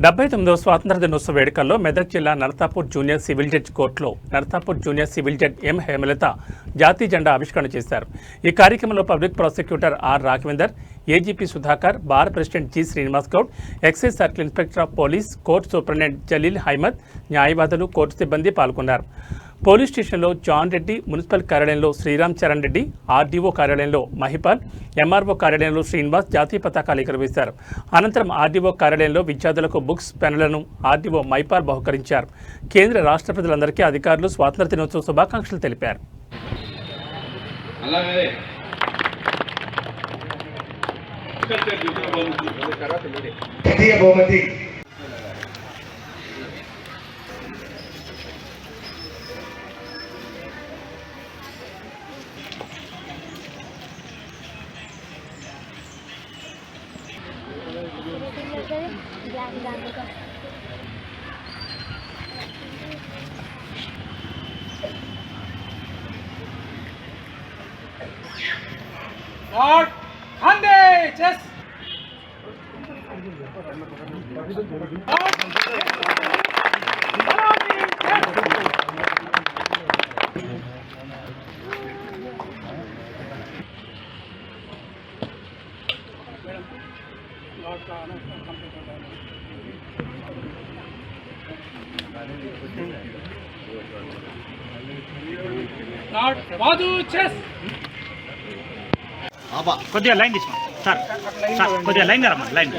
79వ స్వాతంత్ర దినోత్సవ వేడుకల్లో మెదక్ జిల్లా నర్సాపూర్ జూనియర్ సివిల్ జడ్జ్ కోర్టులో Narsapur junior civil judge M Hemalatha జాతీయ జెండా ఆవిష్కరణ చేశారు. ఈ కార్యక్రమంలో public prosecutor R Raghavender, AGP Sudhakar, bar president G Srinivas Goud, excise circle inspector of police, court superintendent Jaleel Ahmed, న్యాయవాదులు, కోర్టు సిబ్బంది పాల్గొన్నారు. పోలీస్ స్టేషన్లో జాన్ రెడ్డి, మున్సిపల్ కార్యాలయంలో శ్రీరామ్ చరణ్ రెడ్డి, ఆర్డీఓ కార్యాలయంలో మహిపాల్, ఎంఆర్ఓ కార్యాలయంలో శ్రీనివాస్ జాతీయ పతాకాలు ఎగురవేశారు. అనంతరం ఆర్డీఓ కార్యాలయంలో విద్యార్థులకు బుక్స్, పెన్నులను ఆర్డీఓ మహిపాల్ బహుకరించారు. కేంద్ర రాష్ట్ర ప్రజలందరికీ అధికారులు స్వాతంత్ర దినోత్సవ శుభాకాంక్షలు తెలిపారు. Lord, Hande, chess. Lord, Madhu, chess. కొద్దిగా లైన్ తీసుకో సార్, కొద్దిగా లైన్ రమ్మా, లైన్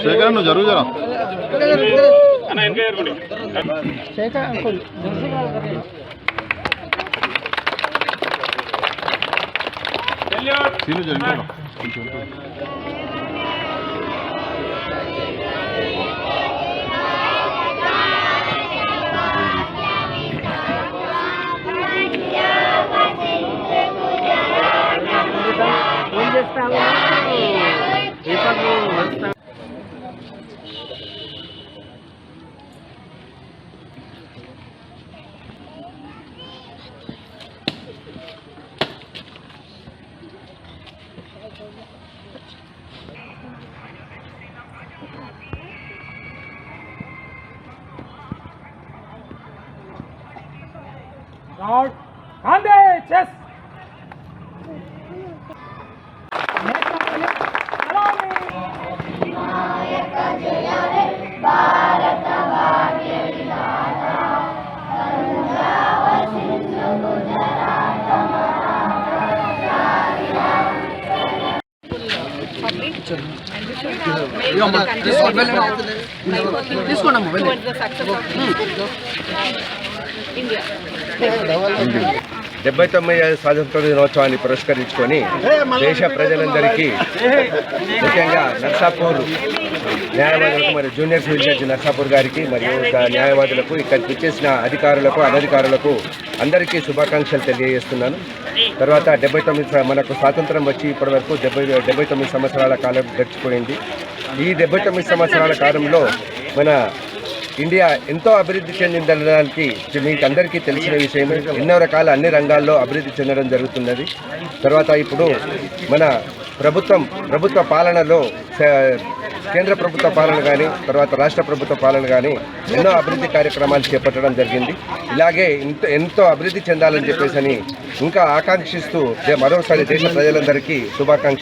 శేఖర్ నువ్వు జరుగు జరా సీను జరిగిపోవడం కొంచెం ఏం చేస్తావు? Lord, Hande, chess. డెబ్బై 79వ స్వాతంత్ర దినోత్సవాన్ని పురస్కరించుకొని దేశ ప్రజలందరికీ, ముఖ్యంగా నర్సాపూర్ న్యాయవాదులకు మరియు జూనియర్ సివిల్ జడ్జి నర్సాపూర్ గారికి మరియు న్యాయవాదులకు, ఇక్కడికి వచ్చేసిన అధికారులకు, అనధికారులకు అందరికీ శుభాకాంక్షలు తెలియజేస్తున్నాను. తర్వాత 79 మనకు స్వాతంత్రం వచ్చి ఇప్పటివరకు 79 సంవత్సరాల కాలం గడిచిపోయింది. ఈ 79 సంవత్సరాల కాలంలో మన ఇండియా ఎంతో అభివృద్ధి చెందిందనడానికి మీకు అందరికీ తెలిసిన విషయమే. ఎన్నో రకాల అన్ని రంగాల్లో అభివృద్ధి చెందడం జరుగుతున్నది. తర్వాత ఇప్పుడు మన ప్రభుత్వ పాలనలో కేంద్ర ప్రభుత్వ పాలన కానీ, తర్వాత రాష్ట్ర ప్రభుత్వ పాలన కానీ ఎన్నో అభివృద్ధి కార్యక్రమాలు చేపట్టడం జరిగింది. ఇలాగే ఎంతో అభివృద్ధి చెందాలని చెప్పేసి ఇంకా ఆకాంక్షిస్తూ మరోసారి దేశ ప్రజలందరికీ శుభాకాంక్షలు.